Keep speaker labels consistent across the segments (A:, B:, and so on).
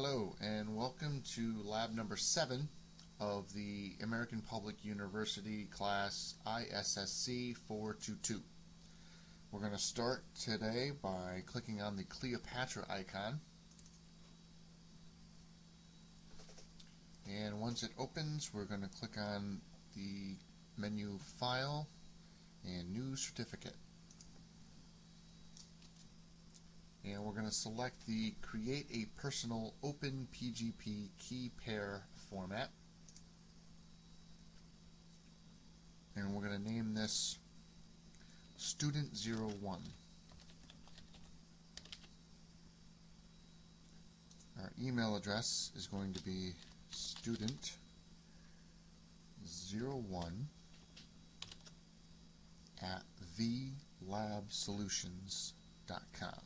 A: Hello and welcome to lab number 7 of the American Public University class ISSC422. We're going to start today by clicking on the Cleopatra icon, and once it opens we're going to click on the menu File and New Certificate. And we're going to select the Create a Personal Open PGP Key Pair format. And we're going to name this Student 01. Our email address is going to be student01@thelabsolutions.com.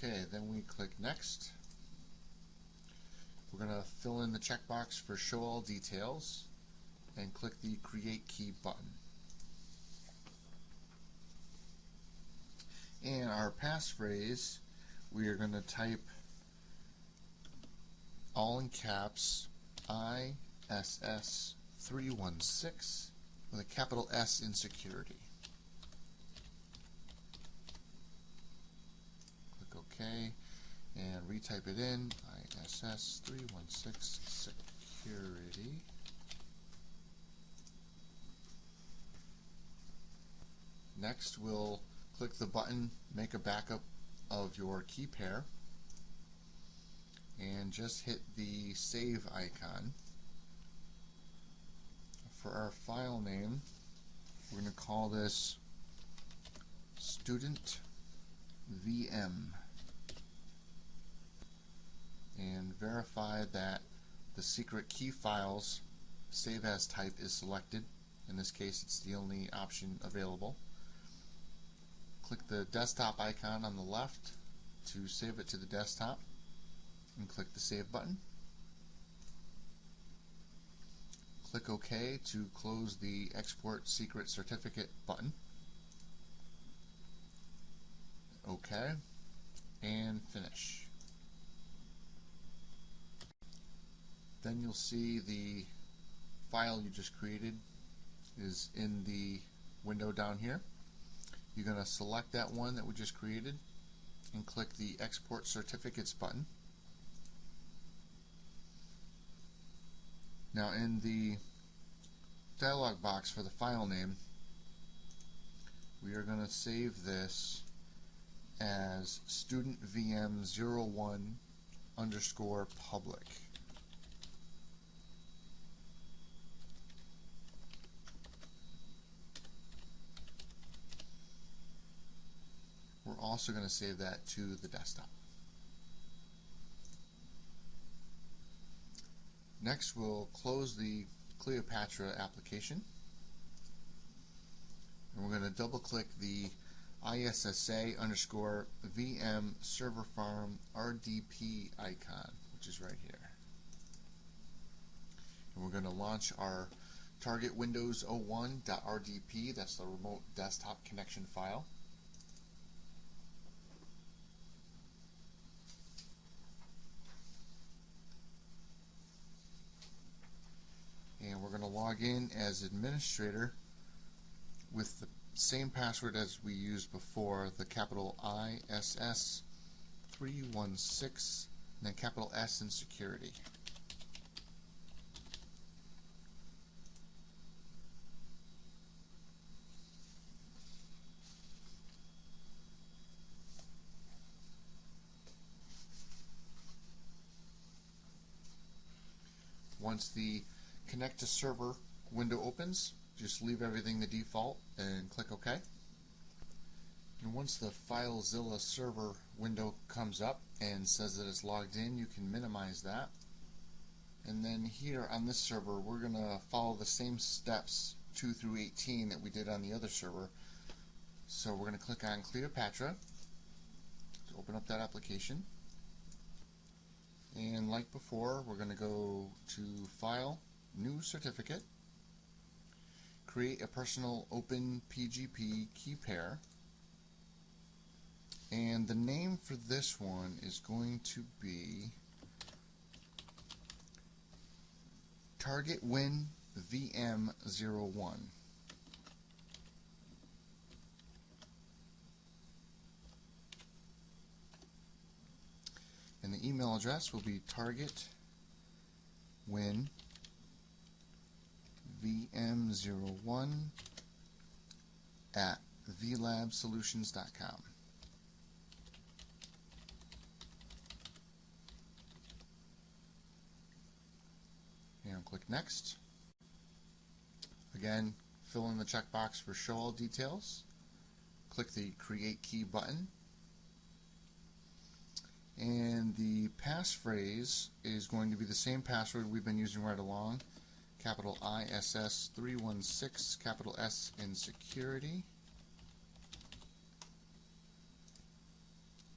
A: Okay, then we click Next. We're going to fill in the checkbox for Show All Details and click the Create Key button. And our passphrase, we are going to type all in caps ISS316 with a capital S in security. OK, and retype it in, ISS316 security. Next, we'll click the button Make a Backup of your key pair, and just hit the Save icon. For our file name, we're going to call this Student VM. And verify that the secret key files save as type is selected. In this case, it's the only option available. Click the desktop icon on the left to save it to the desktop, and click the Save button. Click OK to close the Export Secret Certificate button. OK, and finish. Then you'll see the file you just created is in the window down here. You're going to select that one that we just created and click the Export Certificates button. Now in the dialog box for the file name, we are going to save this as studentvm01_public. We're also going to save that to the desktop. Next, we'll close the Cleopatra application, and we're going to double click the ISSA_VM server farm RDP icon, which is right here. And we're going to launch our target Windows 01.rdp, that's the remote desktop connection file. And we're going to log in as administrator with the same password as we used before, the capital ISS316 and then capital S in security. Once the Connect to Server window opens, just leave everything the default and click OK. And once the FileZilla server window comes up and says that it's logged in, you can minimize that. And then here on this server, we're going to follow the same steps 2 through 18 that we did on the other server. So we're going to click on Cleopatra to open up that application. And like before, we're going to go to File, New Certificate, create a personal open PGP key pair, and the name for this one is going to be Target Win VM01. And the email address will be targetwin VM01 at vlabsolutions.com. And click Next. Again, fill in the checkbox for Show All Details. Click the Create Key button. And the passphrase is going to be the same password we've been using right along. Capital ISSC422, capital S in security.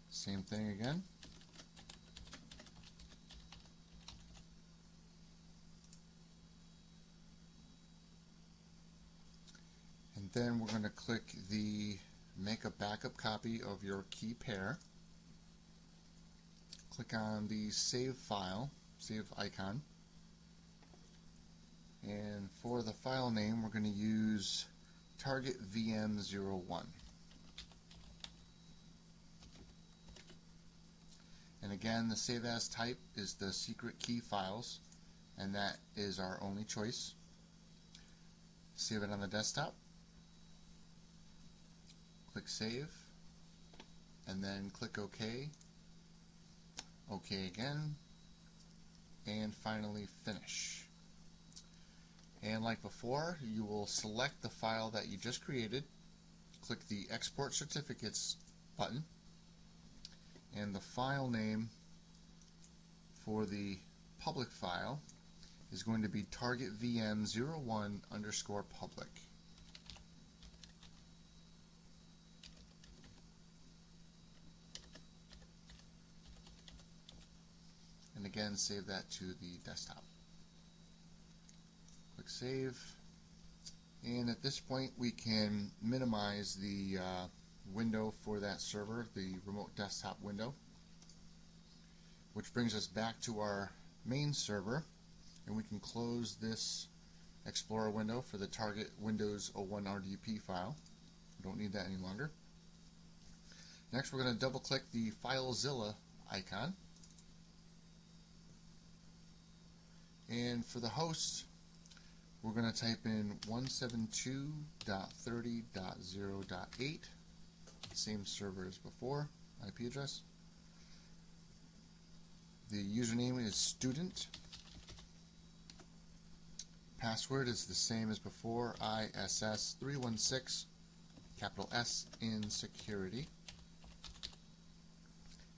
A: Same thing again. And then we're going to click the Make a Backup Copy of Your Key Pair. Click on the Save File, Save icon. And for the file name, we're going to use Target VM01. And again, the Save As type is the secret key files, and that is our only choice. Save it on the desktop. Click Save, and then click OK. OK again, and finally Finish. And like before, you will select the file that you just created, click the Export Certificates button, and the file name for the public file is going to be targetvm01_public. And again, save that to the desktop. Click Save, and at this point we can minimize the window for that server, the remote desktop window, which brings us back to our main server, and we can close this Explorer window for the target Windows 01 RDP file. We don't need that any longer. Next, we're going to double click the FileZilla icon. And for the host, we're going to type in 172.30.0.8, same server as before, IP address. The username is student. Password is the same as before, ISSC422, capital S in security.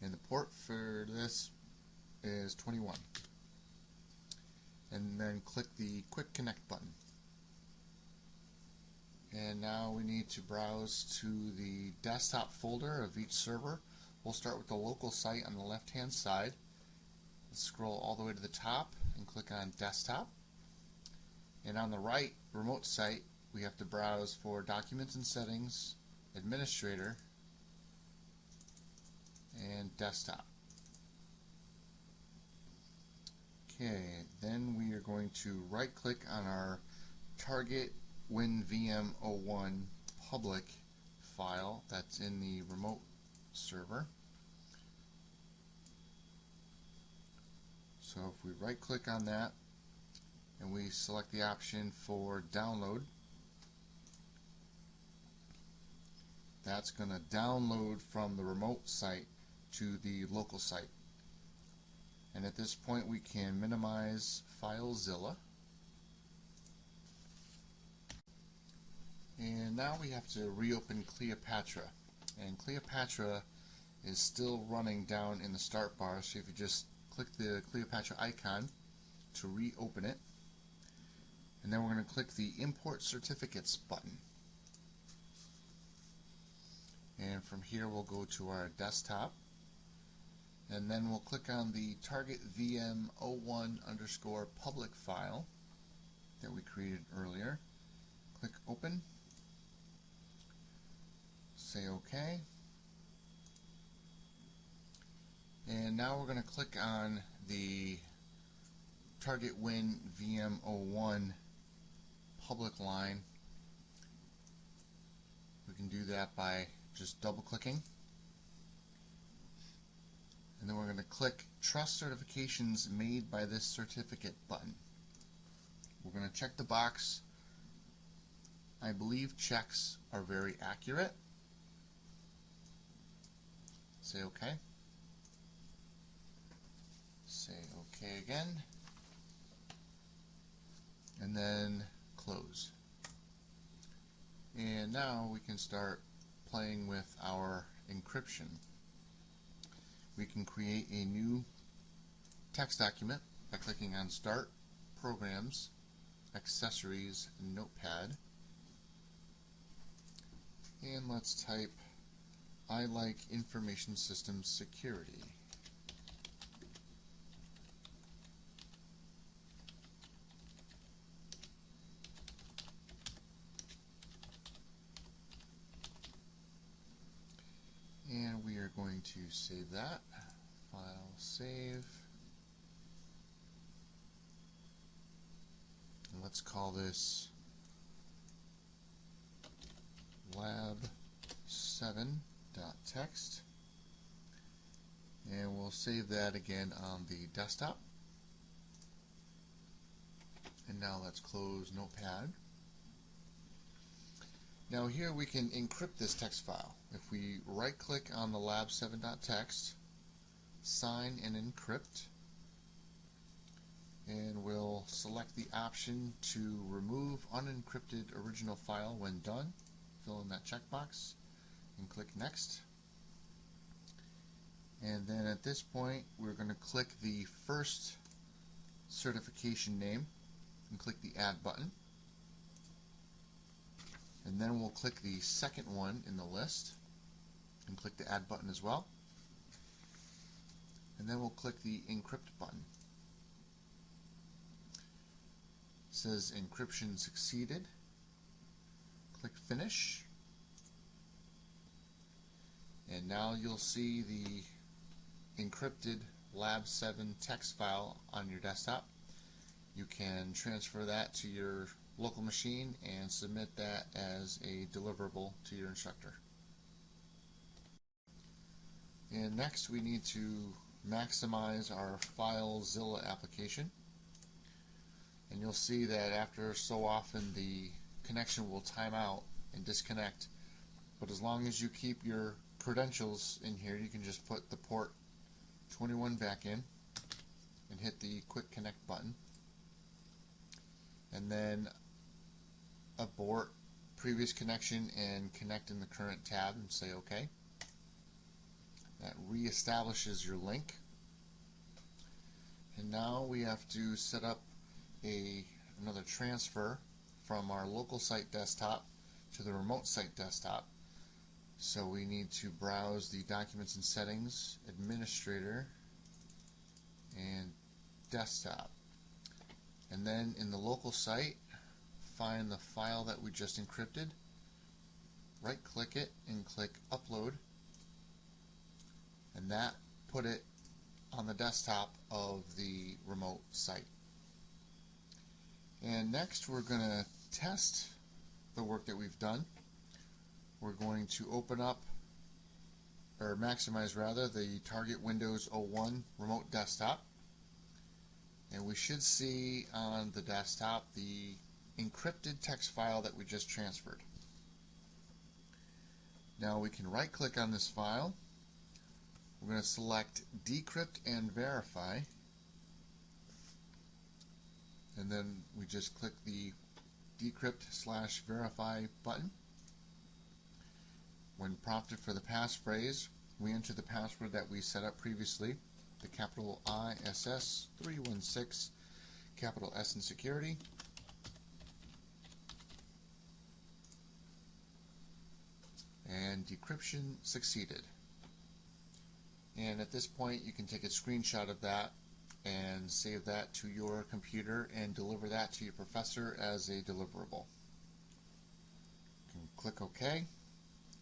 A: And the port for this is 21. And then click the Quick Connect button. And now we need to browse to the desktop folder of each server. We'll start with the local site on the left hand side. Let's scroll all the way to the top and click on Desktop. And on the right, Remote Site, we have to browse for Documents and Settings, Administrator, and Desktop. Okay, then we are going to right click on our target WinVM01 public file that's in the remote server. So if we right click on that and we select the option for download, that's going to download from the remote site to the local site. And at this point we can minimize FileZilla. And now we have to reopen Cleopatra. And Cleopatra is still running down in the start bar, so if you just click the Cleopatra icon to reopen it. And then we're going to click the Import Certificates button. And from here we'll go to our desktop. And then we'll click on the target VM01_public file that we created earlier. Click Open. Say OK. And now we're going to click on the Target Win VM01 public line. We can do that by just double clicking. And then we're going to click Trust Certifications Made by this Certificate button. We're going to check the box. I believe checks are very accurate. Say OK. Say OK again. And then close. And now we can start playing with our encryption. We can create a new text document by clicking on Start, Programs, Accessories, Notepad. And let's type, I like information systems security. And we are going to save that. File, save. And let's call this Lab7.txt. And we'll save that again on the desktop. And now let's close Notepad. Now here we can encrypt this text file. If we right click on the lab7.txt, sign and encrypt, and we'll select the option to remove unencrypted original file when done. Fill in that checkbox and click next. And then at this point we're going to click the first certification name and click the add button. And then we'll click the second one in the list and click the add button as well. And then we'll click the encrypt button. It says encryption succeeded. Click finish. And now you'll see the encrypted Lab7 text file on your desktop. You can transfer that to your local machine and submit that as a deliverable to your instructor. And next we need to maximize our FileZilla application. And you'll see that after so often the connection will time out and disconnect, but as long as you keep your credentials in here, you can just put the port 21 back in and hit the quick connect button, and then abort previous connection and connect in the current tab and say OK. That reestablishes your link. And now we have to set up another transfer from our local site desktop to the remote site desktop. So we need to browse the Documents and Settings, Administrator, and Desktop. And then in the local site, find the file that we just encrypted, right click it and click Upload, and that put it on the desktop of the remote site. And next we're going to test the work that we've done. We're going to open up, or maximize rather, the Target Windows 01 remote desktop, and we should see on the desktop the encrypted text file that we just transferred. Now we can right click on this file. We're going to select Decrypt and Verify, and then we just click the Decrypt/Verify button. When prompted for the passphrase, we enter the password that we set up previously, the capital ISSC422 capital S in security. And decryption succeeded. And at this point you can take a screenshot of that and save that to your computer and deliver that to your professor as a deliverable. Click OK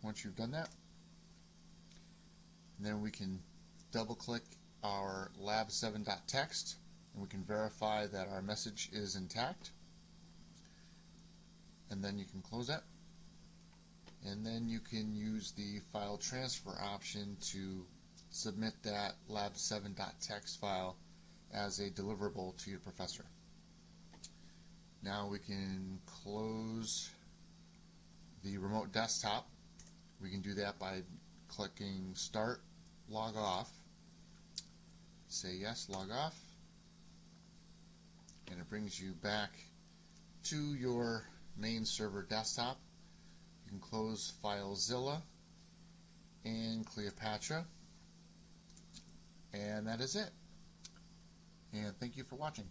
A: once you've done that. And then we can double click our lab7.txt and we can verify that our message is intact. And then you can close it. And then you can use the file transfer option to submit that lab7.txt file as a deliverable to your professor. Now we can close the remote desktop. We can do that by clicking Start, Log Off, say yes, log off, and it brings you back to your main server desktop. You can close FileZilla and Cleopatra, and that is it. And thank you for watching.